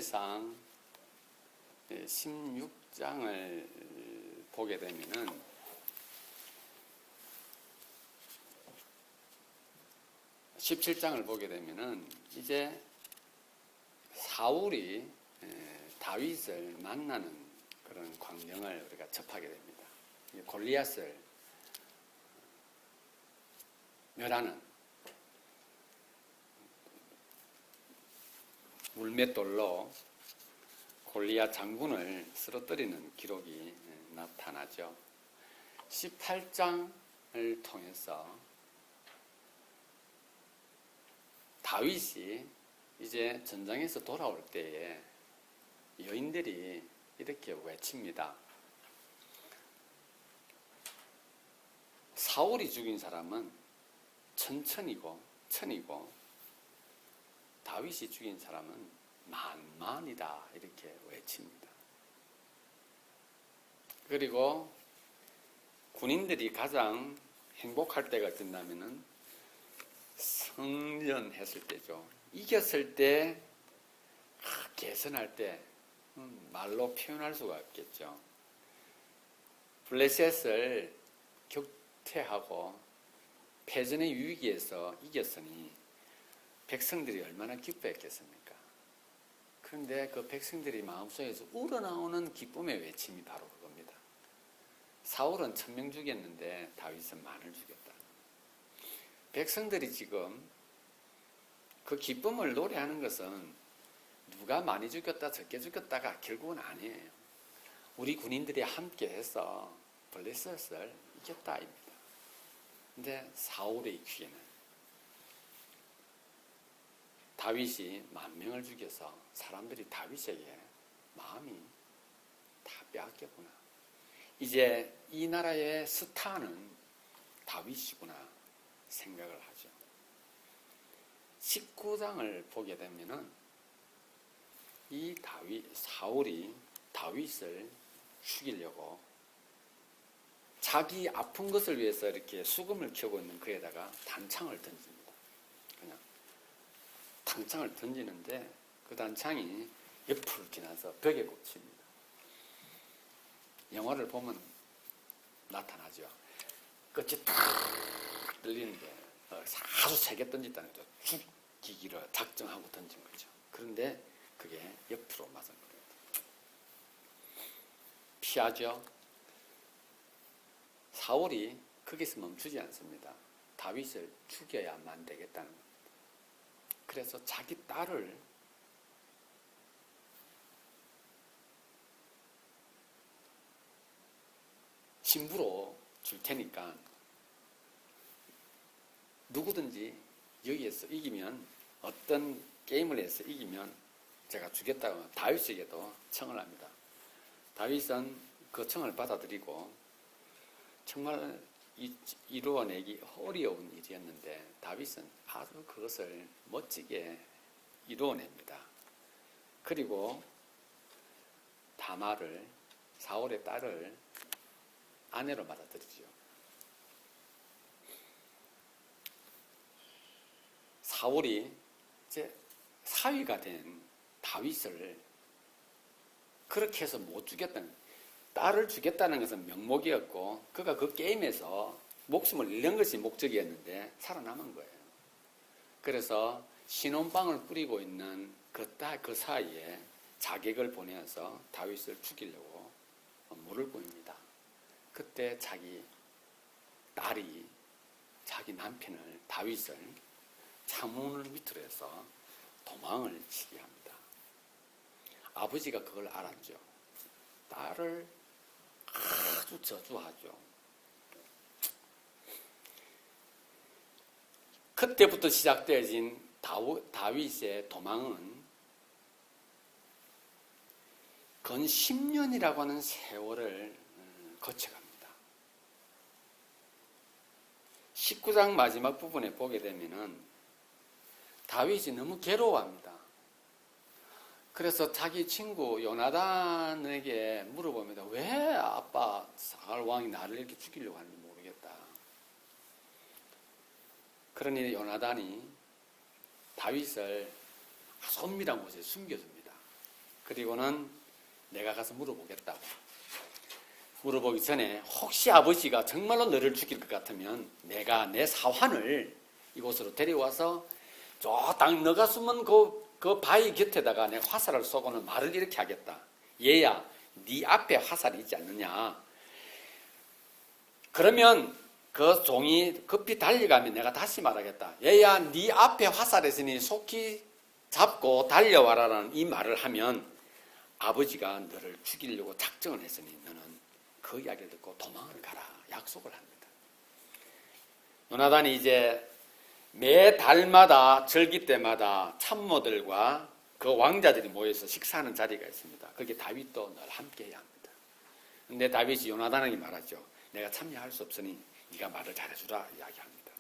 사무엘상 16장을 보게 되면은 17장을 보게 되면은 이제 사울이 다윗을 만나는 그런 광경을 우리가 접하게 됩니다. 골리앗을 멸하는 물맷돌로 골리앗 장군을 쓰러뜨리는 기록이 나타나죠. 18장을 통해서 다윗이 이제 전장에서 돌아올 때에 여인들이 이렇게 외칩니다. 사울이 죽인 사람은 천이고 다윗이 죽인 사람은 만이다 이렇게 외칩니다. 그리고 군인들이 가장 행복할 때가 된다면은 성전했을 때죠. 이겼을 때, 개선할 때 말로 표현할 수가 없겠죠. 블레셋을 격퇴하고 패전의 위기에서 이겼으니 백성들이 얼마나 기뻐했겠습니까? 그런데 그 백성들이 마음속에서 우러나오는 기쁨의 외침이 바로 그겁니다. 사울은 1000명 죽였는데 다윗은 만을 죽였다. 백성들이 지금 그 기쁨을 노래하는 것은 누가 많이 죽였다 적게 죽였다가 결국은 아니에요. 우리 군인들이 함께해서 블레셋을 이겼다입니다. 근데 사울의 귀에는 다윗이 10,000명을 죽여서 사람들이 다윗에게 마음이 다 빼앗겼구나. 이제 이 나라의 스타는 다윗이구나 생각을 하죠. 19장을 보게 되면은 이 사울이 다윗을 죽이려고 자기 아픈 것을 위해서 이렇게 수금을 켜고 있는 그에다가 단창을 던집니다. 그냥 단창을 던지는데 그 단창이 옆으로 지나서 벽에 꽂힙니다. 영화를 보면 나타나죠. 끝이 탁 들리는데 아주 세게 던졌다는 거죠. 죽이기를 작정하고 던진 거죠. 그런데 그게 옆으로 맞은 거예요. 피하죠. 사울이 거기서 멈추지 않습니다. 다윗을 죽여야만 되겠다는 겁니다. 그래서 자기 딸을 신부로 줄 테니까 누구든지 여기에서 이기면, 어떤 게임을 해서 이기면 제가 주겠다고 다윗에게도 청을 합니다. 다윗은 그 청을 받아들이고 정말 이루어내기 어려운 일이었는데 다윗은 아주 그것을 멋지게 이루어냅니다. 그리고 다말을, 사울의 딸을 아내로 받아들이죠. 사울이 이제 사위가 된 다윗을 그렇게 해서 못 죽였다는, 딸을 죽였다는 것은 명목이었고 그가 그 게임에서 목숨을 잃는 것이 목적이었는데 살아남은 거예요. 그래서 신혼방을 꾸리고 있는 그 사이에 자객을 보내서 다윗을 죽이려고 물을 보입니다. 그때 자기 딸이 자기 남편을, 다윗을 차문을 밑으로 해서 도망을 치게 합니다. 아버지가 그걸 알았죠. 딸을 아주 저주하죠. 그때부터 시작되어진 다윗의 도망은 건 10년이라고 하는 세월을 거쳐갑니다. 19장 마지막 부분에 보게 되면은 다윗이 너무 괴로워합니다. 그래서 자기 친구 요나단에게 물어봅니다. 왜 아빠 사울 왕이 나를 이렇게 죽이려고 하는지 모르겠다. 그러니 요나단이 다윗을 아주 은밀한 곳에 숨겨줍니다. 그리고는 내가 가서 물어보겠다고. 물어보기 전에 혹시 아버지가 정말로 너를 죽일 것 같으면 내가 내 사환을 이곳으로 데려와서 저 딱 너가 숨은 그 바위 곁에다가 내 화살을 쏘고는 말을 이렇게 하겠다. 얘야, 네 앞에 화살이 있지 않느냐. 그러면 그 종이 급히 달려가면 내가 다시 말하겠다. 얘야, 네 앞에 화살이 있으니 속히 잡고 달려와라라는 이 말을 하면 아버지가 너를 죽이려고 작정을 했으니 너는 그 이야기를 듣고 도망을 가라. 약속을 합니다. 요나단이 이제 매 달마다 절기 때마다 참모들과 그 왕자들이 모여서 식사하는 자리가 있습니다. 거기에 다윗도 늘 함께해야 합니다. 근데 다윗이 요나단에게 말하죠. 내가 참여할 수 없으니 네가 말을 잘해주라 이야기합니다.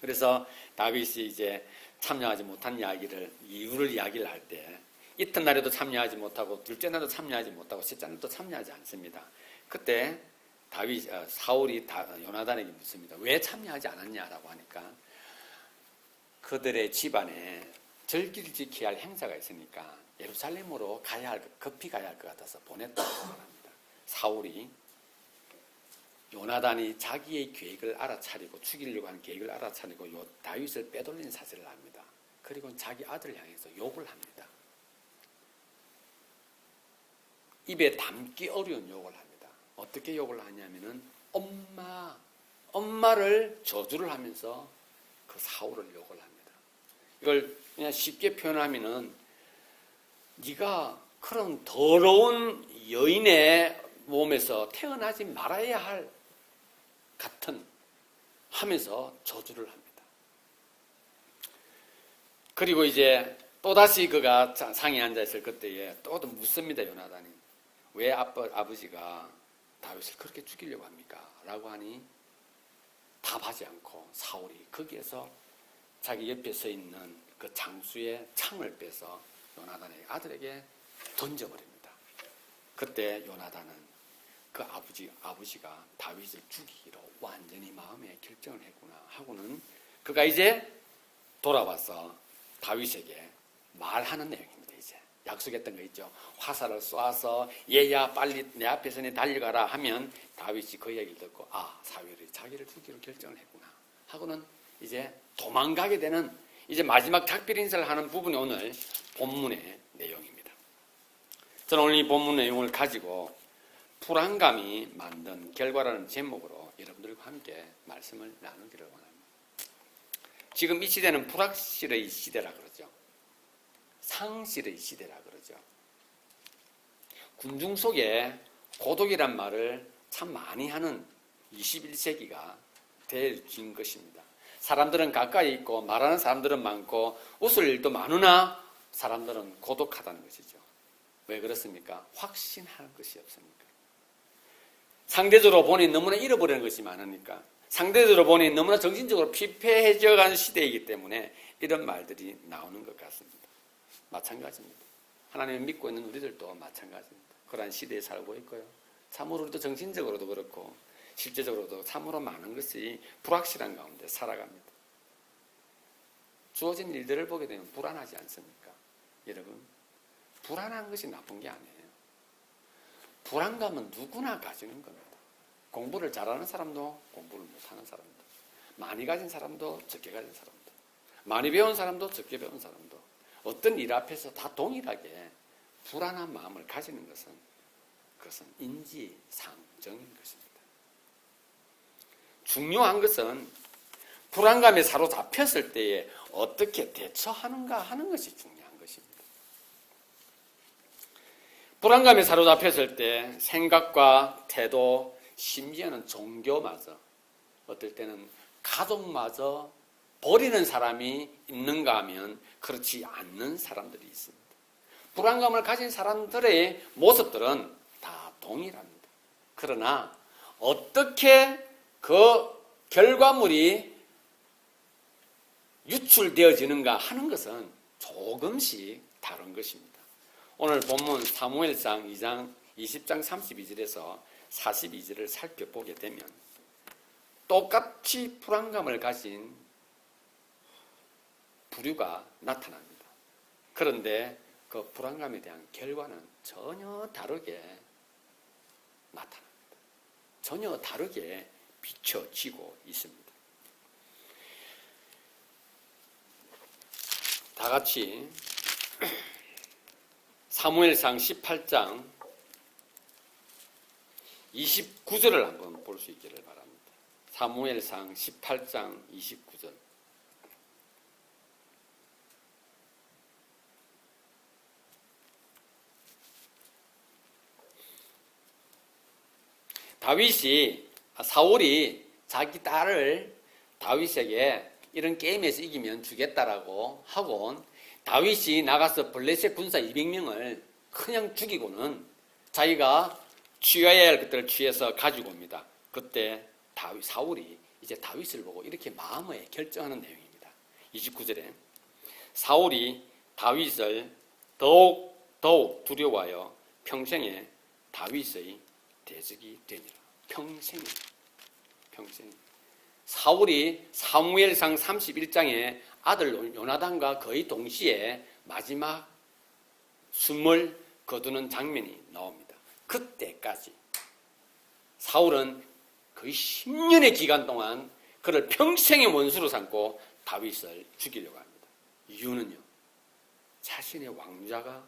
그래서 다윗이 이제 참여하지 못한 이유를 이야기를 할 때 이튿날에도 참여하지 못하고 둘째 날도 참여하지 못하고 셋째 날도 참여하지 않습니다. 그때 사울이 요나단에게 묻습니다. 왜 참여하지 않았냐라고 하니까 그들의 집안에 절기를 지켜야 할 행사가 있으니까 예루살렘으로 급히 가야 할 것 같아서 보냈다고 말합니다. 사울이 요나단이 자기의 계획을 알아차리고 죽이려고 하는 계획을 알아차리고 다윗을 빼돌린 사실을 합니다. 그리고 자기 아들을 향해서 욕을 합니다. 입에 담기 어려운 욕을 합니다. 어떻게 욕을 하냐면은 엄마를 저주를 하면서 그 사울을 욕을 합니다. 이걸 그냥 쉽게 표현하면은 네가 그런 더러운 여인의 몸에서 태어나지 말아야 할 같은 하면서 저주를 합니다. 그리고 이제 또다시 그가 상에 앉아있을 그때에 또 묻습니다. 요나단이 왜 아버지가 다윗을 그렇게 죽이려고 합니까? 라고 하니 답하지 않고 사울이 거기에서 자기 옆에 서 있는 그 장수의 창을 빼서 요나단의 아들에게 던져버립니다. 그때 요나단은 그 아버지가 다윗을 죽이기로 완전히 마음에 결정을 했구나 하고는 그가 이제 돌아와서 다윗에게 말하는 내용입니다. 이제 약속했던 거 있죠. 화살을 쏴서 얘야 빨리 내 앞에서 달려가라 하면 다윗이 그 얘기를 듣고 사울이 자기를 죽이로 결정을 했구나 하고는 이제 도망가게 되는 이제 마지막 작별 인사를 하는 부분이 오늘 본문의 내용입니다. 저는 오늘 이 본문 내용을 가지고 불안감이 만든 결과라는 제목으로 여러분들과 함께 말씀을 나누기를 원합니다. 지금 이 시대는 불확실의 시대라 그러죠. 상실의 시대라 그러죠. 군중 속에 고독이란 말을 참 많이 하는 21세기가 될 것입니다. 사람들은 가까이 있고 말하는 사람들은 많고 웃을 일도 많으나 사람들은 고독하다는 것이죠. 왜 그렇습니까? 확신할 것이 없으니까. 상대적으로 보니 너무나 잃어버리는 것이 많으니까. 상대적으로 보니 너무나 정신적으로 피폐해져 가는 시대이기 때문에 이런 말들이 나오는 것 같습니다. 마찬가지입니다. 하나님을 믿고 있는 우리들도 마찬가지입니다. 그러한 시대에 살고 있고요. 참으로 우리도 정신적으로도 그렇고 실제적으로도 참으로 많은 것이 불확실한 가운데 살아갑니다. 주어진 일들을 보게 되면 불안하지 않습니까? 여러분, 불안한 것이 나쁜 게 아니에요. 불안감은 누구나 가지는 겁니다. 공부를 잘하는 사람도 공부를 못하는 사람도, 많이 가진 사람도 적게 가진 사람도, 많이 배운 사람도 적게 배운 사람도 어떤 일 앞에서 다 동일하게 불안한 마음을 가지는 그것은 인지상정인 것입니다. 중요한 것은 불안감에 사로잡혔을 때에 어떻게 대처하는가 하는 것이 중요한 것입니다. 불안감에 사로잡혔을 때 생각과 태도, 심지어는 종교마저, 어떨 때는 가족마저 버리는 사람이 있는가 하면 그렇지 않는 사람들이 있습니다. 불안감을 가진 사람들의 모습들은 다 동일합니다. 그러나 어떻게 그 결과물이 유출되어지는가 하는 것은 조금씩 다른 것입니다. 오늘 본문 사무엘상 2장 20장 32절에서 42절을 살펴보게 되면 똑같이 불안감을 가진 부류가 나타납니다. 그런데 그 불안감에 대한 결과는 전혀 다르게 나타납니다. 전혀 다르게 비춰지고 있습니다. 다 같이 사무엘상 18장 29절을 한번 볼 수 있기를 바랍니다. 사무엘상 18장 29절. 사울이 자기 딸을 다윗에게 이런 게임에서 이기면 주겠다라고 하고 다윗이 나가서 블레셋 군사 200명을 그냥 죽이고는 자기가 취해야 할 것들을 취해서 가지고 옵니다. 그때 사울이 이제 다윗을 보고 이렇게 마음에 결정하는 내용입니다. 29절에 사울이 다윗을 더욱 두려워하여 평생에 다윗의 대적이 되니라. 평생. 사울이 사무엘상 31장에 아들 요나단과 거의 동시에 마지막 숨을 거두는 장면이 나옵니다. 그때까지 사울은 거의 10년의 기간 동안 그를 평생의 원수로 삼고 다윗을 죽이려고 합니다. 이유는요, 자신의 왕자가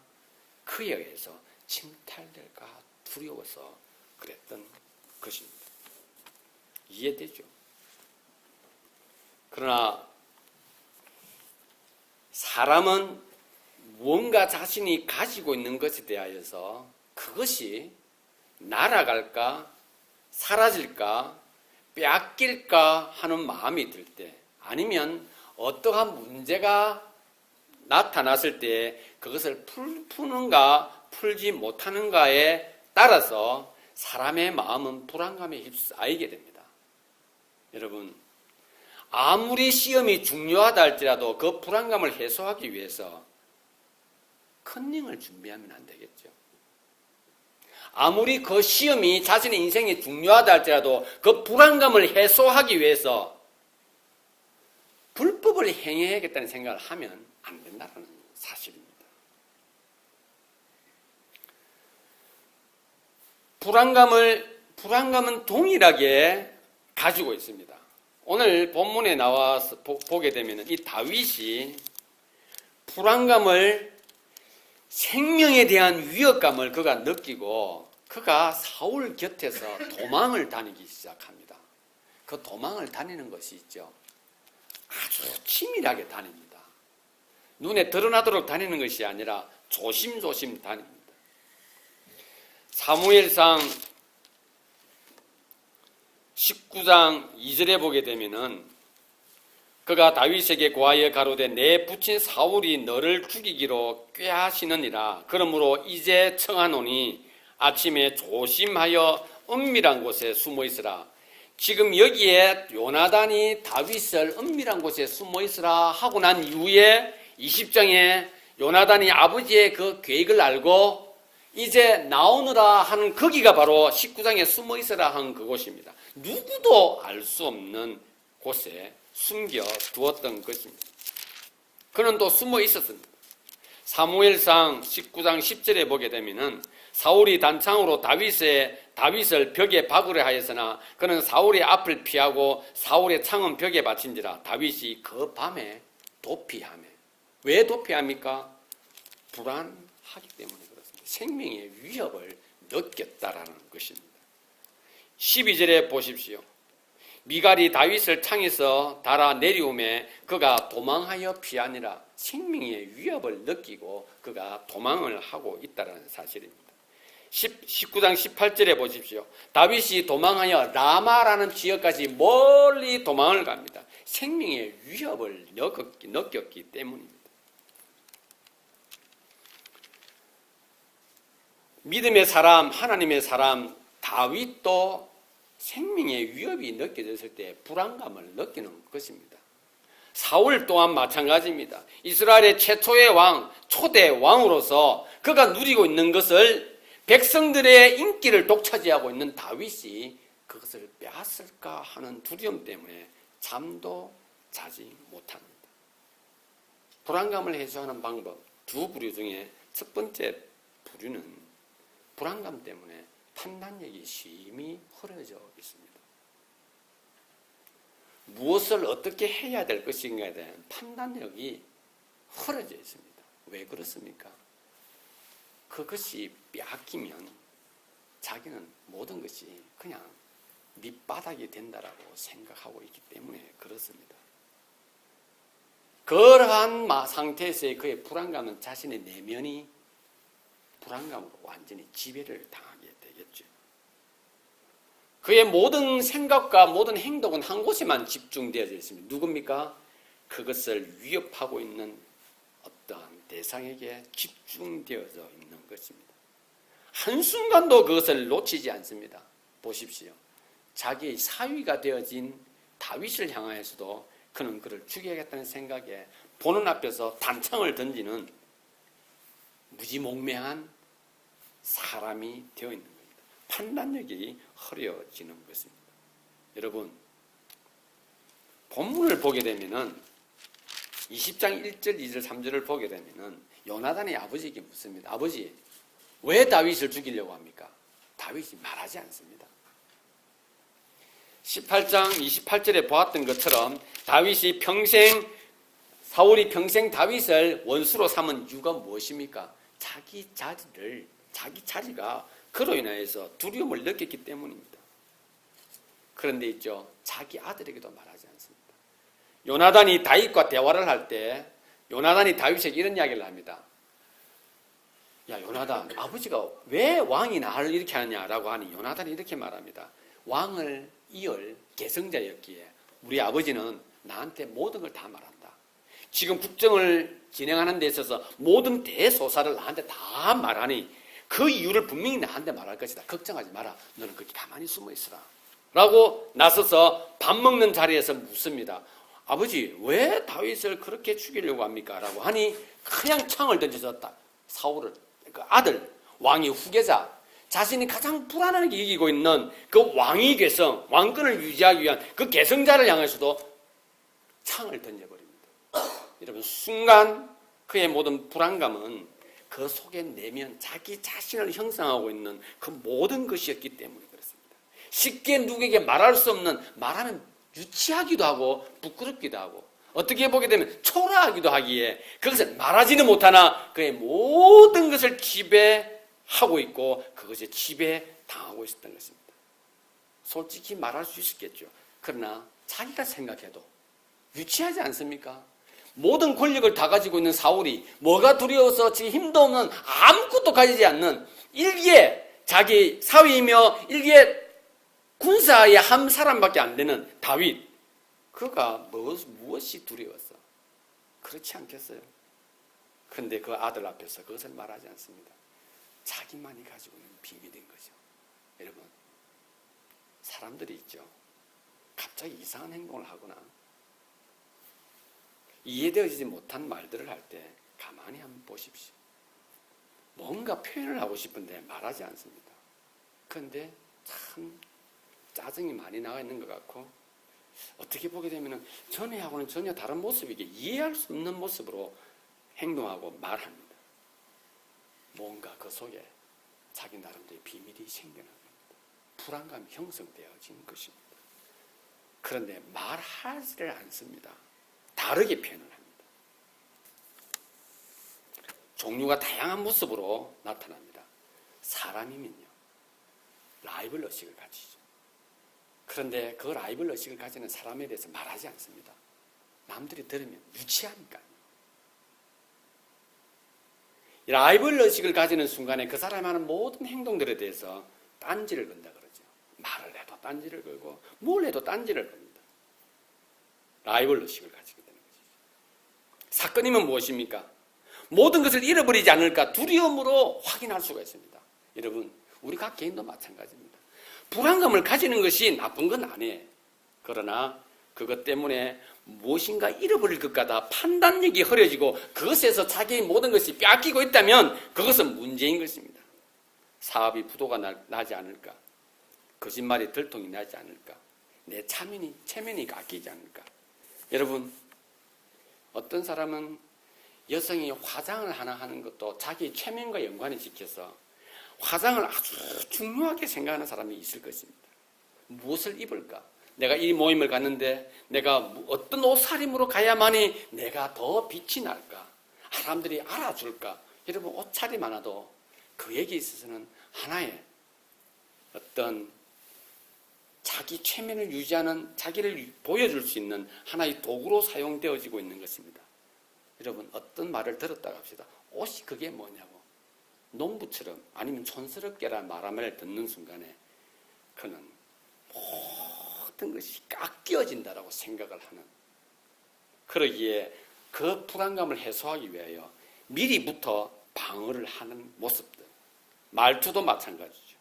그에 의해서 침탈될까 두려워서 그랬던 것입니다. 이해되죠? 그러나 사람은 무언가 자신이 가지고 있는 것에 대하여서 그것이 날아갈까 사라질까 빼앗길까 하는 마음이 들 때, 아니면 어떠한 문제가 나타났을 때 그것을 푸는가 풀지 못하는가에 따라서 사람의 마음은 불안감에 휩싸이게 됩니다. 여러분, 아무리 시험이 중요하다 할지라도 그 불안감을 해소하기 위해서 컨닝을 준비하면 안 되겠죠. 아무리 그 시험이 자신의 인생에 중요하다 할지라도 그 불안감을 해소하기 위해서 불법을 행해야겠다는 생각을 하면 안 된다는 사실입니다. 불안감은 동일하게 가지고 있습니다. 오늘 본문에 나와서 보게 되면 이 다윗이 불안감을, 생명에 대한 위협감을 그가 느끼고 그가 사울 곁에서 도망을 다니기 시작합니다. 그 도망을 다니는 것이 있죠. 아주 치밀하게 다닙니다. 눈에 드러나도록 다니는 것이 아니라 조심조심 다닙니다. 사무엘상 19장 2절에 보게 되면은 그가 다윗에게 고하여 가로되 내 부친 사울이 너를 죽이기로 꾀하시느니라. 그러므로 이제 청하노니 아침에 조심하여 은밀한 곳에 숨어 있으라. 지금 여기에 요나단이 다윗을 은밀한 곳에 숨어 있으라 하고 난 이후에 20장에 요나단이 아버지의 그 계획을 알고 이제 나오느라 하는 거기가 바로 19장에 숨어 있으라 한 그곳입니다. 누구도 알 수 없는 곳에 숨겨 두었던 것입니다. 그는 또 숨어 있었습니다. 사무엘상 19장 10절에 보게 되면은 사울이 단창으로 다윗을 벽에 박으려 하였으나 그는 사울의 앞을 피하고 사울의 창은 벽에 받친지라. 다윗이 그 밤에 도피하며. 왜 도피합니까? 불안하기 때문에 그렇습니다. 생명의 위협을 느꼈다라는 것입니다. 12절에 보십시오. 미갈이 다윗을 창에서 달아 내리오매 그가 도망하여 피하니라. 생명의 위협을 느끼고 그가 도망을 하고 있다는 사실입니다. 19장 18절에 보십시오. 다윗이 도망하여 라마라는 지역까지 멀리 도망을 갑니다. 생명의 위협을 느꼈기 때문입니다. 믿음의 사람, 하나님의 사람 다윗도 생명의 위협이 느껴졌을 때 불안감을 느끼는 것입니다. 사울 또한 마찬가지입니다. 이스라엘의 최초의 왕, 초대 왕으로서 그가 누리고 있는 것을 백성들의 인기를 독차지하고 있는 다윗이 그것을 빼앗을까 하는 두려움 때문에 잠도 자지 못합니다. 불안감을 해소하는 방법 두 부류 중에 첫 번째 부류는 불안감 때문에 판단력이 심히 흐려져 있습니다. 무엇을 어떻게 해야 될 것인가에 대한 판단력이 흐려져 있습니다. 왜 그렇습니까? 그것이 빼앗기면 자기는 모든 것이 그냥 밑바닥이 된다라고 생각하고 있기 때문에 그렇습니다. 그러한 상태에서의 그의 불안감은 자신의 내면이 불안감으로 완전히 지배를 당하게 되겠죠. 그의 모든 생각과 모든 행동은 한 곳에만 집중되어져 있습니다. 누굽니까? 그것을 위협하고 있는 어떠한 대상에게 집중되어져 있는 것입니다. 한순간도 그것을 놓치지 않습니다. 보십시오. 자기의 사위가 되어진 다윗을 향하여서도 그는 그를 죽여야겠다는 생각에 보는 앞에서 단창을 던지는 무지몽매한 사람이 되어 있는 겁니다. 판단력이 흐려지는 것입니다. 여러분, 본문을 보게 되면은 20장 1절, 2절, 3절을 보게 되면은 요나단의 아버지에게 묻습니다. 아버지, 왜 다윗을 죽이려고 합니까? 다윗이 말하지 않습니다. 18장 28절에 보았던 것처럼 사울이 평생 다윗을 원수로 삼은 이유가 무엇입니까? 자기 자리가 그로 인하여서 두려움을 느꼈기 때문입니다. 그런데 있죠, 자기 아들에게도 말하지 않습니다. 요나단이 다윗과 대화를 할 때 요나단이 다윗에게 이런 이야기를 합니다. 야, 요나단, 아버지가 왜 왕이 나를 이렇게 하느냐라고 하니 요나단이 이렇게 말합니다. 왕을 이을 계승자였기에 우리 아버지는 나한테 모든 걸 다 말한다. 지금 국정을 진행하는 데 있어서 모든 대소사를 나한테 다 말하니 그 이유를 분명히 나한테 말할 것이다. 걱정하지 마라. 너는 거기 가만히 숨어 있으라. 라고 나서서 밥 먹는 자리에서 묻습니다. 아버지, 왜 다윗을 그렇게 죽이려고 합니까? 라고 하니 그냥 창을 던져서 사울을, 그 아들, 왕의 후계자, 자신이 가장 불안하게 이기고 있는 그 왕의 개성, 왕권을 유지하기 위한 그 개성자를 향해서도 창을 던져버립니다. 여러분, 순간 그의 모든 불안감은 그 속에 내면 자기 자신을 형성하고 있는 그 모든 것이었기 때문에 그렇습니다. 쉽게 누구에게 말할 수 없는, 말하면 유치하기도 하고 부끄럽기도 하고 어떻게 보게 되면 초라하기도 하기에 그것을 말하지는 못하나 그의 모든 것을 지배하고 있고 그것에 지배당하고 있었던 것입니다. 솔직히 말할 수 있었겠죠. 그러나 자기가 생각해도 유치하지 않습니까? 모든 권력을 다 가지고 있는 사울이 뭐가 두려워서 지금 힘도 없는 아무것도 가지지 않는 일기에 자기 사위이며 일기에 군사의 한 사람밖에 안 되는 다윗, 그가 무엇이 두려웠어? 그렇지 않겠어요? 그런데 그 아들 앞에서 그것을 말하지 않습니다. 자기만이 가지고 있는 비밀인 거죠. 여러분, 사람들이 있죠. 갑자기 이상한 행동을 하거나 이해되어지지 못한 말들을 할 때 가만히 한번 보십시오. 뭔가 표현을 하고 싶은데 말하지 않습니다. 그런데 참 짜증이 많이 나가 있는 것 같고 어떻게 보게 되면 전에하고는 전혀 다른 모습이게 이해할 수 없는 모습으로 행동하고 말합니다. 뭔가 그 속에 자기 나름대로의 비밀이 생겨납니다. 불안감이 형성되어진 것입니다. 그런데 말하지를 않습니다. 다르게 표현을 합니다. 종류가 다양한 모습으로 나타납니다. 사람이면요, 라이벌 의식을 가지죠. 그런데 그 라이벌 의식을 가지는 사람에 대해서 말하지 않습니다. 남들이 들으면 유치하니까요. 라이벌 의식을 가지는 순간에 그 사람이 하는 모든 행동들에 대해서 딴지를 건다 그러죠. 말을 해도 딴지를 걸고 뭘 해도 딴지를 겁니다. 라이벌 의식을 가지게 되는 것이죠. 사건이면 무엇입니까? 모든 것을 잃어버리지 않을까 두려움으로 확인할 수가 있습니다. 여러분, 우리 각 개인도 마찬가지입니다. 불안감을 가지는 것이 나쁜 건 아니에요. 그러나 그것 때문에 무엇인가 잃어버릴 것 같아 판단력이 흐려지고 그것에서 자기의 모든 것이 뺏기고 있다면 그것은 문제인 것입니다. 사업이 부도가 나지 않을까? 거짓말이 들통이 나지 않을까? 내 체면이 깎이지 않을까? 여러분, 어떤 사람은 여성이 화장을 하나 하는 것도 자기 체면과 연관이 지켜서 화장을 아주 중요하게 생각하는 사람이 있을 것입니다. 무엇을 입을까? 내가 이 모임을 갔는데 내가 어떤 옷차림으로 가야만이 내가 더 빛이 날까? 사람들이 알아줄까? 여러분, 옷차림 하나도 그에게 있어서는 하나의 어떤 자기 체면을 유지하는, 자기를 보여줄 수 있는 하나의 도구로 사용되어지고 있는 것입니다. 여러분, 어떤 말을 들었다고 합시다. 옷이 그게 뭐냐고. 농부처럼 아니면 촌스럽게라는 말함을 듣는 순간에 그는 모든 것이 깎여진다라고 생각을 하는, 그러기에 그 불안감을 해소하기 위하여 미리부터 방어를 하는 모습들, 말투도 마찬가지죠.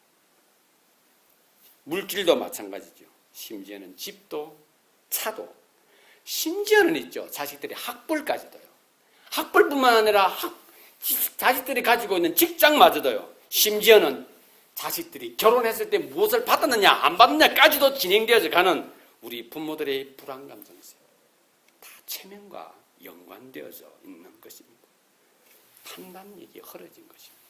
물질도 마찬가지죠. 심지어는 집도 차도, 심지어는 있죠. 자식들이 학벌까지도요. 학벌뿐만 아니라 자식들이 가지고 있는 직장마저도요. 심지어는 자식들이 결혼했을 때 무엇을 받았느냐 안 받느냐까지도 진행되어져 가는 우리 부모들의 불안감 정세, 다 체면과 연관되어져 있는 것입니다. 판단력이 흐려진 것입니다.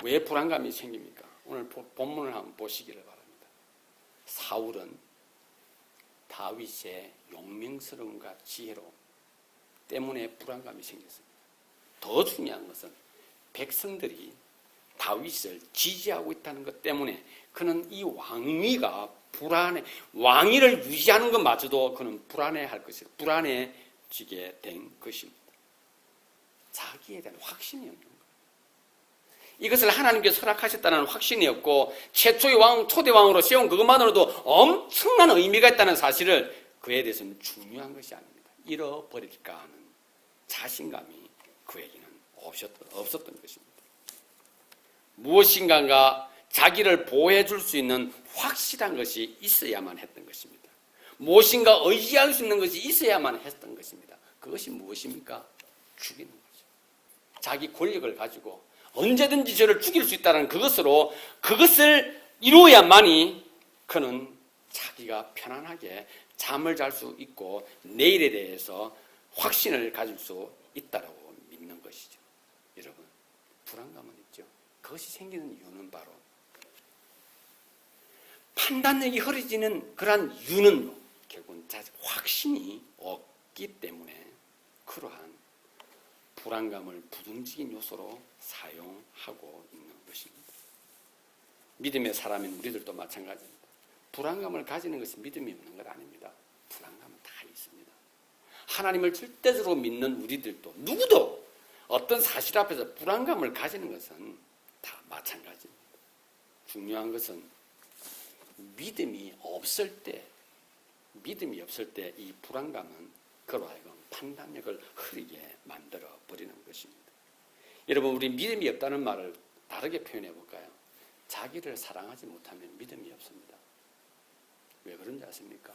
왜 불안감이 생깁니까? 오늘 본문을 한번 보시기를 바랍니다. 사울은 다윗의 용맹스러움과 지혜로 때문에 불안감이 생겼습니다. 더 중요한 것은 백성들이 다윗을 지지하고 있다는 것 때문에 그는 이 왕위가 왕위를 유지하는 것마저도 그는 불안해지게 된 것입니다. 자기에 대한 확신이 없는 거예요. 이것을 하나님께서 허락하셨다는 확신이 없고 최초의 왕, 초대 왕으로 세운 그것만으로도 엄청난 의미가 있다는 사실을 그에 대해서는 중요한 것이 아닙니다. 잃어버릴까 하는 자신감이 그에게는 없었던 것입니다. 무엇인가가 자기를 보호해 줄 수 있는 확실한 것이 있어야만 했던 것입니다. 무엇인가 의지할 수 있는 것이 있어야만 했던 것입니다. 그것이 무엇입니까? 죽이는 거죠. 자기 권력을 가지고 언제든지 저를 죽일 수 있다는 그것을 이루어야만이 그는 자기가 편안하게 잠을 잘 수 있고 내일에 대해서 확신을 가질 수 있다고 믿는 것이죠. 여러분, 불안감은 있죠. 그것이 생기는 이유는 바로 판단력이 흐려지는 그러한 이유는 결국은 확신이 없기 때문에 그러한 불안감을 부정적인 요소로 사용하고 있는 것입니다. 믿음의 사람인 우리들도 마찬가지입니다. 불안감을 가지는 것이 믿음이 없는 것 아닙니다. 불안감은 다 있습니다. 하나님을 절대적으로 믿는 우리들도 누구도 어떤 사실 앞에서 불안감을 가지는 것은 다 마찬가지입니다. 중요한 것은 믿음이 없을 때 이 불안감은 그로 하여금 판단력을 흐리게 만들어 버리는 것입니다. 여러분, 우리 믿음이 없다는 말을 다르게 표현해 볼까요? 자기를 사랑하지 못하면 믿음이 없습니다. 왜 그런지 아십니까?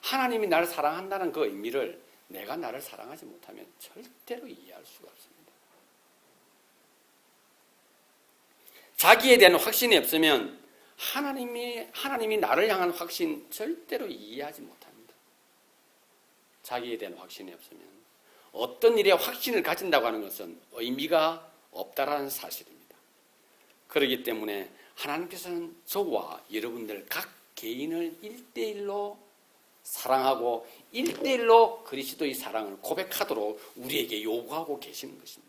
하나님이 나를 사랑한다는 그 의미를 내가 나를 사랑하지 못하면 절대로 이해할 수가 없습니다. 자기에 대한 확신이 없으면 하나님이 나를 향한 확신 절대로 이해하지 못합니다. 자기에 대한 확신이 없으면 어떤 일에 확신을 가진다고 하는 것은 의미가 없다라는 사실입니다. 그렇기 때문에 하나님께서는 저와 여러분들 각 개인을 1대1로 사랑하고 1대1로 그리스도의 사랑을 고백하도록 우리에게 요구하고 계시는 것입니다.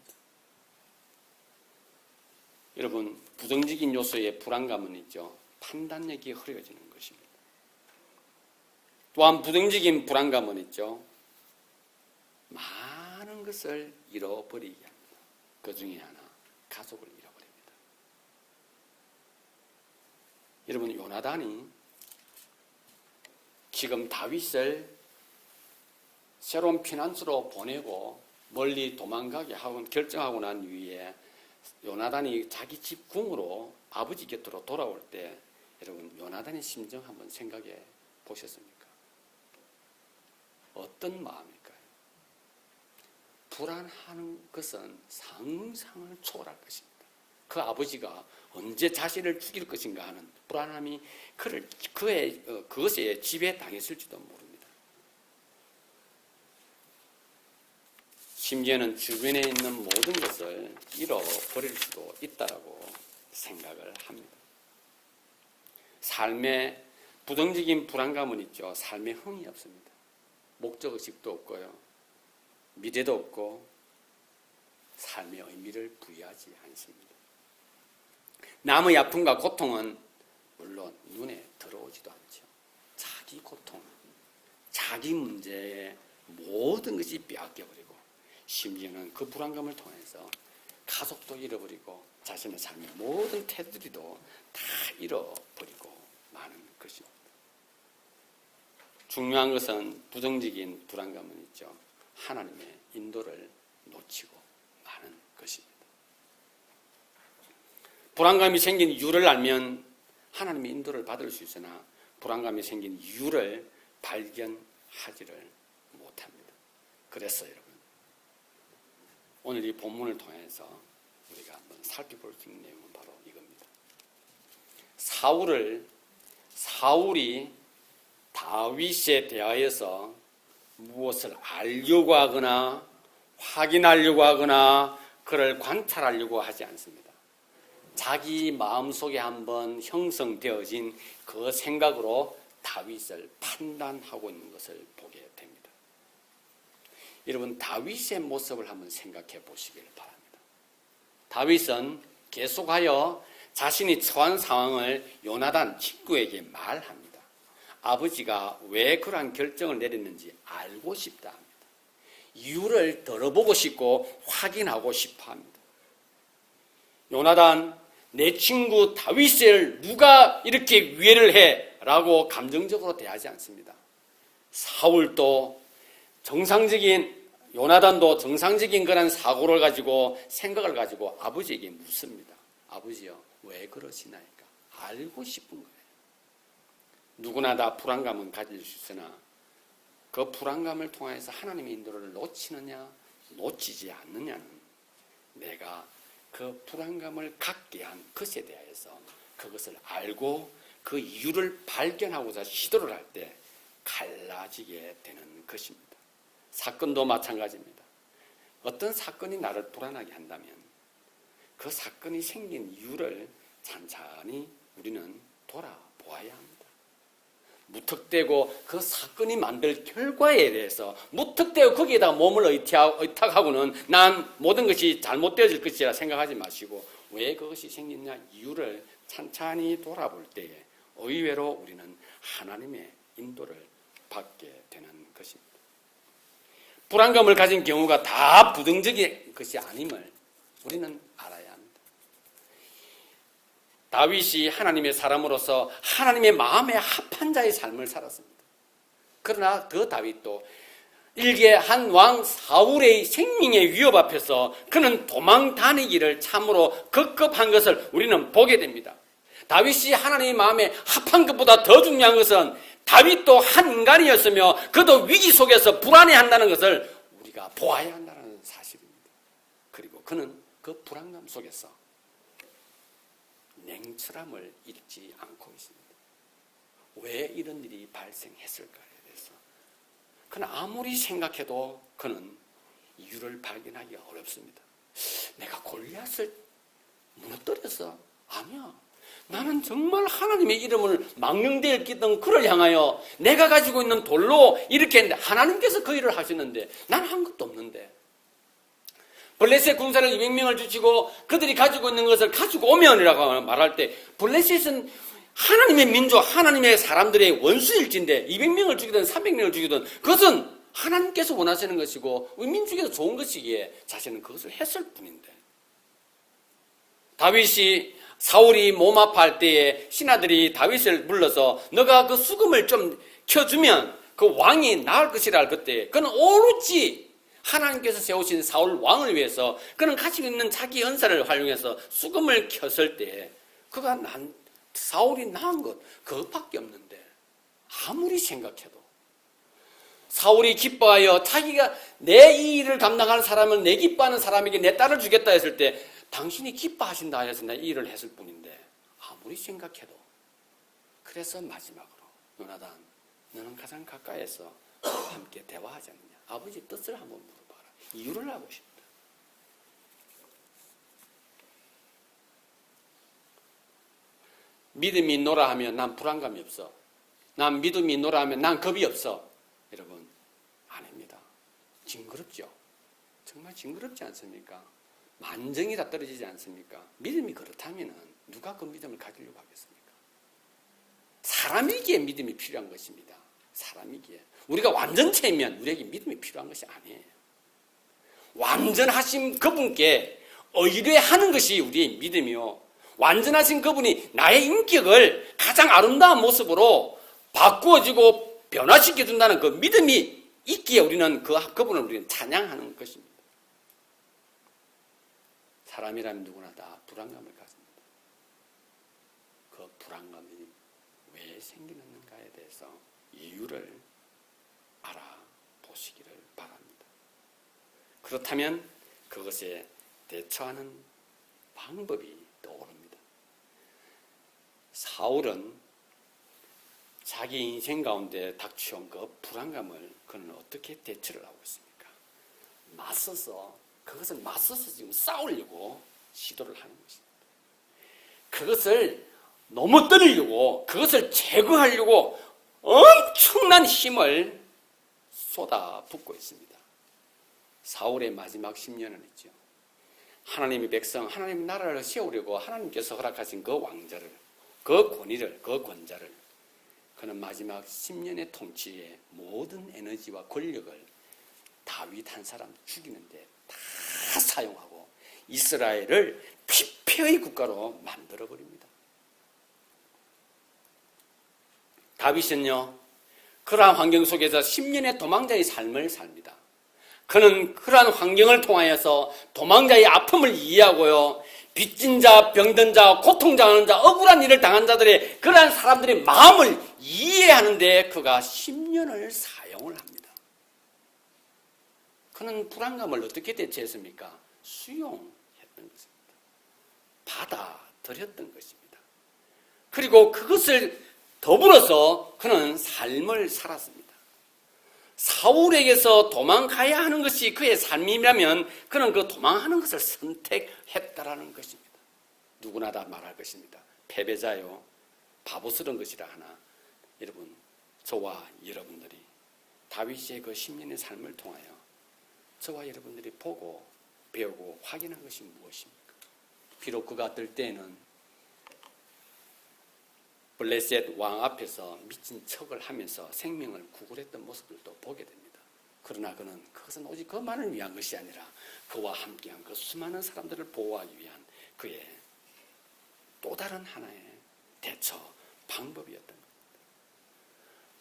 여러분, 부정적인 요소의 불안감은 있죠. 판단력이 흐려지는 것입니다. 또한 부정적인 불안감은 있죠. 많은 것을 잃어버리게 합니다. 그 중에 하나, 가족을 잃어버립니다. 여러분, 요나단이 지금 다윗을 새로운 피난처로 보내고 멀리 도망가게 하고 결정하고 난 이후에 요나단이 자기 집 궁으로 아버지 곁으로 돌아올 때 여러분, 요나단의 심정 한번 생각해 보셨습니까? 어떤 마음일까요? 불안한 것은 상상을 초월할 것입니다. 그 아버지가 언제 자신을 죽일 것인가 하는 불안함이 그것에 지배당했을지도 모릅니다. 심지어는 주변에 있는 모든 것을 잃어버릴 수도 있다고 생각을 합니다. 삶에 부정적인 불안감은 있죠. 삶에 흥이 없습니다. 목적의식도 없고요. 미래도 없고 삶의 의미를 부여하지 않습니다. 남의 아픔과 고통은 물론 눈에 들어오지도 않죠. 자기 고통, 자기 문제에 모든 것이 빼앗겨버리고 심지어는 그 불안감을 통해서 가족도 잃어버리고 자신의 삶의 모든 테두리도 다 잃어버리고 마는 것입니다. 중요한 것은 부정적인 불안감은 있죠. 하나님의 인도를 놓치고 마는 것입니다. 불안감이 생긴 이유를 알면 하나님의 인도를 받을 수 있으나 불안감이 생긴 이유를 발견하지를 못합니다. 그래서 여러분, 오늘 이 본문을 통해서 우리가 한번 살펴볼 수 있는 내용은 바로 이겁니다. 사울이 다윗에 대하여서 무엇을 알려고 하거나 확인하려고 하거나 그를 관찰하려고 하지 않습니다. 자기 마음속에 한번 형성되어진 그 생각으로 다윗을 판단하고 있는 것을 보게 됩니다. 여러분, 다윗의 모습을 한번 생각해 보시길 바랍니다. 다윗은 계속하여 자신이 처한 상황을 요나단 친구에게 말합니다. 아버지가 왜 그러한 결정을 내렸는지 알고 싶다 합니다. 이유를 들어보고 싶고 확인하고 싶어 합니다. 요나단, 내 친구 다윗을 누가 이렇게 위해를 해? 라고 감정적으로 대하지 않습니다. 사울도 요나단도 정상적인 그런 사고를 가지고 생각을 가지고 아버지에게 묻습니다. 아버지요, 왜 그러시나이까? 알고 싶은 거예요. 누구나 다 불안감은 가질 수 있으나 그 불안감을 통해서 하나님의 인도를 놓치느냐 놓치지 않느냐는 내가 그 불안감을 갖게 한 것에 대해서 그것을 알고 그 이유를 발견하고자 시도를 할 때 갈라지게 되는 것입니다. 사건도 마찬가지입니다. 어떤 사건이 나를 불안하게 한다면 그 사건이 생긴 이유를 찬찬히 우리는 돌아보아야 합니다. 무턱대고 그 사건이 만들 결과에 대해서 무턱대고 거기에다 몸을 의탁하고는 난 모든 것이 잘못되어질 것이라 생각하지 마시고 왜 그것이 생겼냐 이유를 찬찬히 돌아볼 때에 의외로 우리는 하나님의 인도를 받게 되는 것입니다. 불안감을 가진 경우가 다 부정적인 것이 아님을 우리는 알아야 합니다. 다윗이 하나님의 사람으로서 하나님의 마음에 합한 자의 삶을 살았습니다. 그러나 그 다윗도 일개 한 왕 사울의 생명의 위협 앞에서 그는 도망 다니기를 참으로 급급한 것을 우리는 보게 됩니다. 다윗이 하나님의 마음에 합한 것보다 더 중요한 것은 다윗도 한 인간이었으며 그도 위기 속에서 불안해한다는 것을 우리가 보아야 한다는 사실입니다. 그리고 그는 그 불안감 속에서 냉철함을 잃지 않고 있습니다. 왜 이런 일이 발생했을까에 대해서 그는 아무리 생각해도 그는 이유를 발견하기가 어렵습니다. 내가 골리앗을 무너뜨렸어? 아니야. 나는 정말 하나님의 이름을 망령되이 끼던 그를 향하여 내가 가지고 있는 돌로 이렇게 했는데 하나님께서 그 일을 하셨는데 난 한 것도 없는데 블레셋 군사를 200명을 주시고 그들이 가지고 있는 것을 가지고 오면이라고 말할 때 블레셋은 하나님의 민족, 하나님의 사람들의 원수일진데 200명을 죽이든 300명을 죽이든 그것은 하나님께서 원하시는 것이고 우리 민족에서 좋은 것이기에 자신은 그것을 했을 뿐인데 사울이 몸 아파할 때에 신하들이 다윗을 불러서 너가 그 수금을 좀 켜주면 그 왕이 나을 것이라 할 그때 그는 오롯이 하나님께서 세우신 사울 왕을 위해서 그는 가지고 있는 자기 은사를 활용해서 수금을 켰을 때 그가 사울이 낳은 것 그것밖에 없는데 아무리 생각해도 사울이 기뻐하여 자기가 내 이 일을 감당하는 사람을 내 기뻐하는 사람에게 내 딸을 주겠다 했을 때 당신이 기뻐하신다 해서 내가 이 일을 했을 뿐인데 아무리 생각해도 그래서 마지막으로 요나단 너는 가장 가까이에서 함께 대화하지 않느냐 아버지 뜻을 한번 물어봐라 이유를 알고 싶다. 믿음이 있노라 하면 난 불안감이 없어. 난 믿음이 있노라 하면 난 겁이 없어. 여러분, 아닙니다. 징그럽죠? 정말 징그럽지 않습니까? 만정이 다 떨어지지 않습니까? 믿음이 그렇다면 누가 그 믿음을 가지려고 하겠습니까? 사람이기에 믿음이 필요한 것입니다. 사람이기에. 우리가 완전체면 우리에게 믿음이 필요한 것이 아니에요. 완전하신 그분께 의뢰하는 것이 우리의 믿음이요. 완전하신 그분이 나의 인격을 가장 아름다운 모습으로 바꾸어주고 변화시켜준다는 그 믿음이 있기에 우리는 그분을 우리는 찬양하는 것입니다. 사람이라면 누구나 다 불안감을 가집니다. 그 불안감이 왜 생기는가에 대해서 이유를 알아보시기를 바랍니다. 그렇다면 그것에 대처하는 방법이 떠오릅니다. 사울은 자기 인생 가운데 닥쳐온 그 불안감을 그는 어떻게 대처를 하고 있습니까? 그것을 맞서서 지금 싸우려고 시도를 하는 것입니다. 그것을 넘어뜨리려고, 그것을 제거하려고 엄청난 힘을 쏟아붓고 있습니다. 사울의 마지막 10년은 있죠. 하나님의 백성, 하나님의 나라를 세우려고 하나님께서 허락하신 그 왕자를, 그 권위를, 그 권자를 그는 마지막 10년의 통치에 모든 에너지와 권력을 다윗 한 사람 죽이는데 다 사용하고 이스라엘을 피폐의 국가로 만들어버립니다. 다윗은요, 그러한 환경 속에서 10년의 도망자의 삶을 삽니다. 그는 그러한 환경을 통하여서 도망자의 아픔을 이해하고요, 빚진 자, 병든 자, 고통당하는 자, 억울한 일을 당한 자들의 그러한 사람들의 마음을 이해하는데 그가 10년을 사용을 합니다. 그는 불안감을 어떻게 대처했습니까? 수용했던 것입니다. 받아들였던 것입니다. 그리고 그것을 더불어서 그는 삶을 살았습니다. 사울에게서 도망가야 하는 것이 그의 삶이라면 그는 그 도망하는 것을 선택했다라는 것입니다. 누구나 다 말할 것입니다. 패배자요, 바보스러운 것이라 하나, 여러분, 저와 여러분들이 다윗의 그 10년의 삶을 통하여 저와 여러분들이 보고 배우고 확인한 것이 무엇입니까? 비록 그가 뜰 때에는 블레셋 왕 앞에서 미친 척을 하면서 생명을 구걸했던 모습들도 보게 됩니다. 그러나 그는 그것은 오직 그만을 위한 것이 아니라 그와 함께한 그 수많은 사람들을 보호하기 위한 그의 또 다른 하나의 대처 방법이었던 겁니다.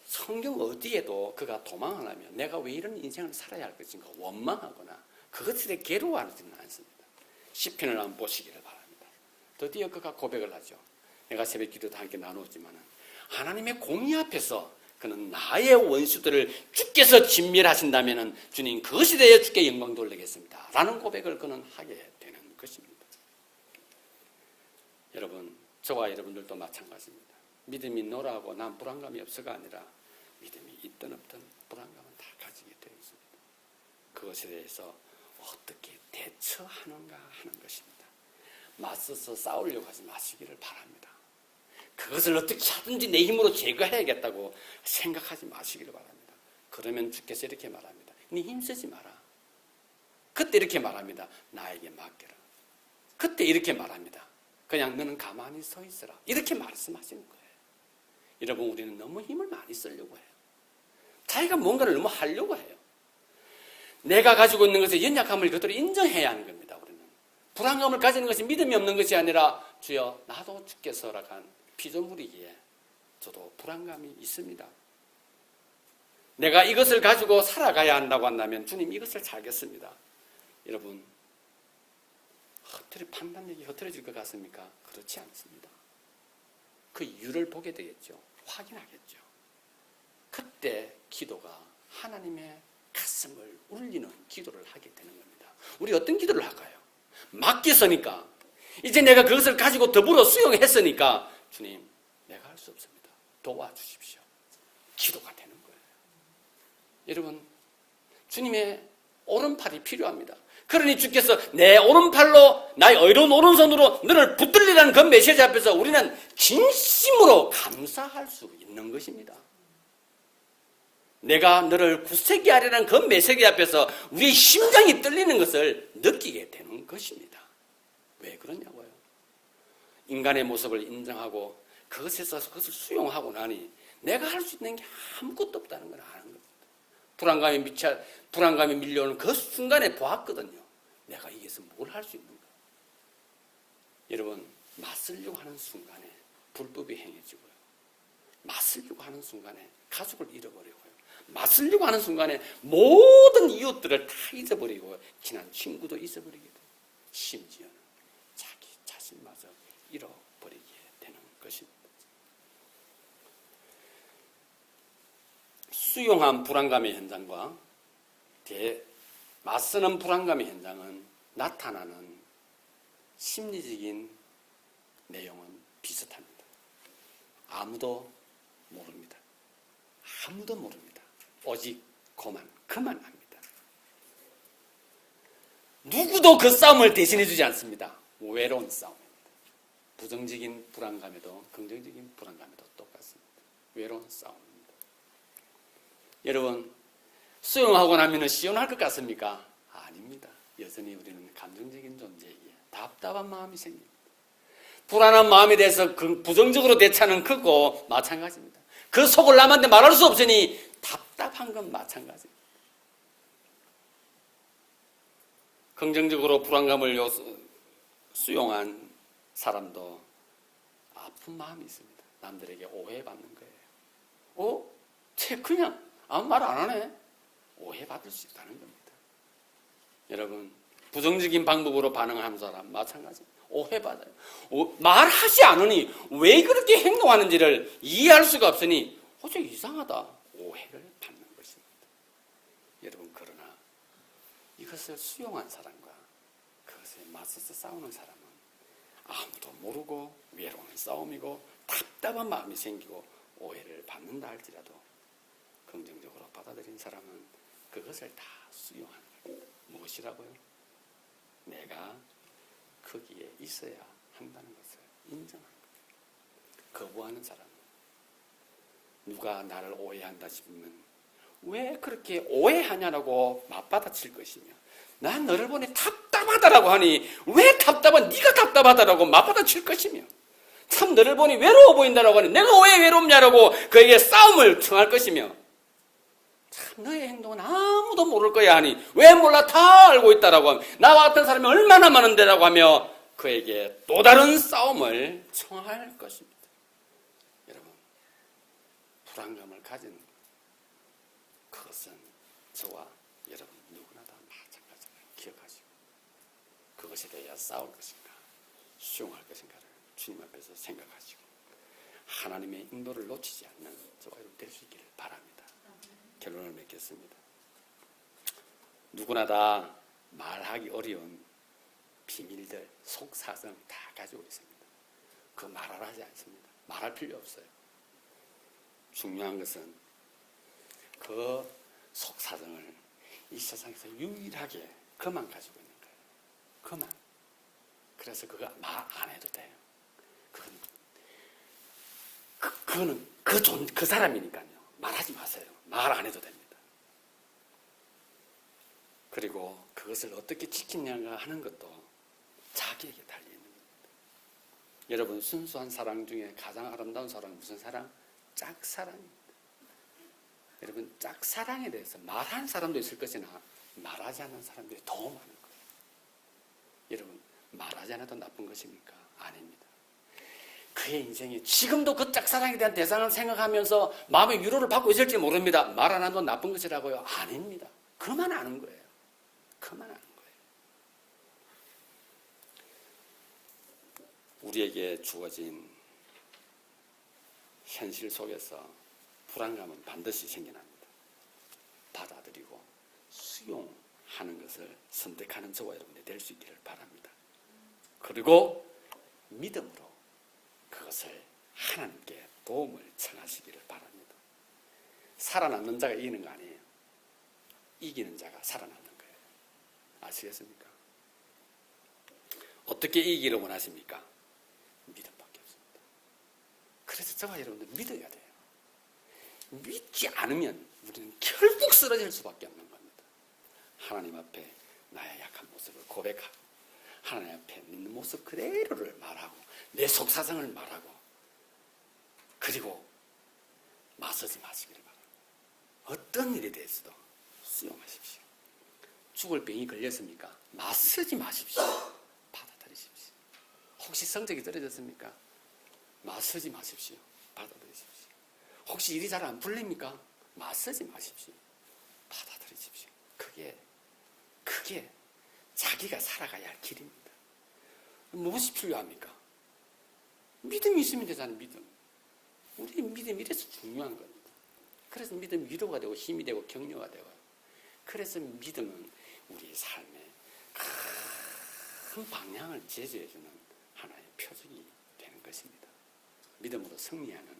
성경 어디에도 그가 도망을 하면 내가 왜 이런 인생을 살아야 할 것인가 원망하거나 그것에 괴로워하지는 않습니다. 시편을 한번 보시기를 바랍니다. 드디어 그가 고백을 하죠. 내가 새벽 기도도 함께 나누었지만 하나님의 공의 앞에서 그는 나의 원수들을 주께서 진멸하신다면 주님 그것에 대해 주께 영광 돌리겠습니다 라는 고백을 그는 하게 되는 것입니다. 여러분, 저와 여러분들도 마찬가지입니다. 믿음이 있노라고 난 불안감이 없어가 아니라 믿음이 있든 없든 불안감은 다 가지게 되어 있습니다. 그것에 대해서 어떻게 대처하는가 하는 것입니다. 맞서서 싸우려고 하지 마시기를 바랍니다. 그것을 어떻게 하든지 내 힘으로 제거해야겠다고 생각하지 마시기를 바랍니다. 그러면 주께서 이렇게 말합니다. 네 힘쓰지 마라. 그때 이렇게 말합니다. 나에게 맡겨라. 그때 이렇게 말합니다. 그냥 너는 가만히 서 있어라. 이렇게 말씀하시는 거예요. 여러분, 우리는 너무 힘을 많이 쓰려고 해요. 자기가 뭔가를 너무 하려고 해요. 내가 가지고 있는 것의 연약함을 그대로 인정해야 하는 겁니다. 우리는 불안감을 가지는 것이 믿음이 없는 것이 아니라 주여 나도 주께서 허락한 피조물이기에 저도 불안감이 있습니다. 내가 이것을 가지고 살아가야 한다고 한다면 주님 이것을 살겠습니다. 여러분, 판단력이 흐트러질 것 같습니까? 그렇지 않습니다. 그 이유를 보게 되겠죠. 확인하겠죠. 그때 기도가 하나님의 가슴을 울리는 기도를 하게 되는 겁니다. 우리 어떤 기도를 할까요? 맡겼으니까 이제 내가 그것을 가지고 더불어 수용했으니까 주님 내가 할 수 없습니다. 도와주십시오. 기도가 되는 거예요. 여러분, 주님의 오른팔이 필요합니다. 그러니 주께서 내 오른팔로 나의 의로운 오른손으로 너를 붙들리라는 그 메시지 앞에서 우리는 진심으로 감사할 수 있는 것입니다. 내가 너를 굳세게 하려는 그 메시지 앞에서 우리의 심장이 떨리는 것을 느끼게 되는 것입니다. 왜 그러냐고요? 인간의 모습을 인정하고 그것에서 그것을 수용하고 나니 내가 할 수 있는 게 아무것도 없다는 걸 아는 겁니다. 불안감이 밀려오는 그 순간에 보았거든요. 내가 이게서 뭘 할 수 있는가? 여러분, 맞서려고 하는 순간에 불법이 행해지고요. 맞서려고 하는 순간에 가족을 잃어버리고요. 맞서려고 하는 순간에 모든 이웃들을 다 잊어버리고 친한 친구도 잊어버리게 돼요. 심지어는 자기 자신마저 잃어버리게 되는 것입니다. 수용한 불안감의 현장과 맞서는 불안감의 현장은 나타나는 심리적인 내용은 비슷합니다. 아무도 모릅니다. 아무도 모릅니다. 오직 그만 합니다. 누구도 그 싸움을 대신해 주지 않습니다. 외로운 싸움입니다. 부정적인 불안감에도 긍정적인 불안감에도 똑같습니다. 외로운 싸움입니다. 여러분, 수용하고 나면 시원할 것 같습니까? 아닙니다. 여전히 우리는 감정적인 존재이기에 답답한 마음이 생깁니다. 불안한 마음에 대해서 부정적으로 대처하는 크고 마찬가지입니다. 그 속을 남한테 말할 수 없으니 답답한 건 마찬가지입니다. 긍정적으로 불안감을 수용한 사람도 아픈 마음이 있습니다. 남들에게 오해받는 거예요. 쟤 그냥 아무 말 안 하네. 오해받을 수 있다는 겁니다. 여러분, 부정적인 방법으로 반응하는 사람 마찬가지입니다. 오해받아요. 말하지 않으니 왜 그렇게 행동하는지를 이해할 수가 없으니 저 이상하다. 오해를 받는 것입니다. 여러분, 그러나 이것을 수용한 사람과 그것에 맞서서 싸우는 사람은 아무도 모르고 외로운 싸움이고 답답한 마음이 생기고 오해를 받는다 할지라도 긍정적으로 받아들인 사람은 그것을 다 수용하는 겁니다. 무엇이라고요? 내가 거기에 있어야 한다는 것을 인정하는 겁니다. 거부하는 사람은 누가 나를 오해한다 싶으면 왜 그렇게 오해하냐라고 맞받아칠 것이며 난 너를 보니 답답하다라고 하니 왜 답답한 네가 답답하다라고 맞받아칠 것이며 참 너를 보니 외로워 보인다라고 하니 내가 왜 외롭냐라고 그에게 싸움을 청할 것이며 참 너의 행동은 아무도 모를 거야 하니 왜 몰라 다 알고 있다라고 하며 나와 같은 사람이 얼마나 많은데라고 하며 그에게 또 다른 싸움을 청할 것입니다. 여러분, 불안감을 가지는 것, 그것은 저와 여러분 누구나 다 마찬가지를 기억하시고 그것에 대해 싸울 것인가 수용할 것인가를 주님 앞에서 생각하시고 하나님의 인도를 놓치지 않는 저와 여러분 될 수 있기를 바랍니다. 결론을 맺겠습니다. 누구나 다 말하기 어려운 비밀들, 속사정 다 가지고 있습니다. 그 말을 하지 않습니다. 말할 필요 없어요. 중요한 것은 그 속사정을 이 세상에서 유일하게 그만 가지고 있는 거예요. 그만. 그래서 그거 말 안 해도 돼요. 그거는 그 사람이니까요. 말하지 마세요. 말 안 해도 됩니다. 그리고 그것을 어떻게 지키냐가 하는 것도 자기에게 달려있는 겁니다. 여러분, 순수한 사랑 중에 가장 아름다운 사랑은 무슨 사랑? 짝사랑입니다. 여러분, 짝사랑에 대해서 말하는 사람도 있을 것이나 말하지 않는 사람들이 더 많은 거예요. 여러분, 말하지 않아도 나쁜 것입니까? 아닙니다. 그의 인생이 지금도 그 짝사랑에 대한 대상을 생각하면서 마음의 위로를 받고 있을지 모릅니다. 말 안 해도 나쁜 것이라고요? 아닙니다. 그만 아는 거예요. 그만 아는 거예요. 우리에게 주어진 현실 속에서 불안감은 반드시 생겨납니다. 받아들이고 수용하는 것을 선택하는 저와 여러분이 될 수 있기를 바랍니다. 그리고 믿음으로 그것을 하나님께 도움을 청하시기를 바랍니다. 살아남는 자가 이기는 거 아니에요. 이기는 자가 살아남는 거예요. 아시겠습니까? 어떻게 이기기를 원하십니까? 믿음밖에 없습니다. 그래서 저와 여러분들 믿어야 돼요. 믿지 않으면 우리는 결국 쓰러질 수밖에 없는 겁니다. 하나님 앞에 나의 약한 모습을 고백하고 하나님 앞에 있는 모습 그대로를 말하고 내 속사정을 말하고 그리고 맞서지 마시기를 바랍니다. 어떤 일에 대해서도 수용하십시오. 죽을 병이 걸렸습니까? 맞서지 마십시오. 받아들이십시오. 혹시 성적이 떨어졌습니까? 맞서지 마십시오. 받아들이십시오. 혹시 일이 잘 안 풀립니까? 맞서지 마십시오. 받아들이십시오. 그게 자기가 살아가야 할 길입니다. 무엇이 필요합니까? 믿음이 있으면 되잖아요. 믿음. 우리 믿음이 이래서 중요한 겁니다. 그래서 믿음이 위로가 되고 힘이 되고 격려가 되고 그래서 믿음은 우리 삶의 큰 방향을 제시해주는 하나의 표적이 되는 것입니다. 믿음으로 승리하는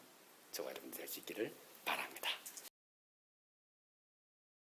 저와 여러분들 될 수 있기를 바랍니다.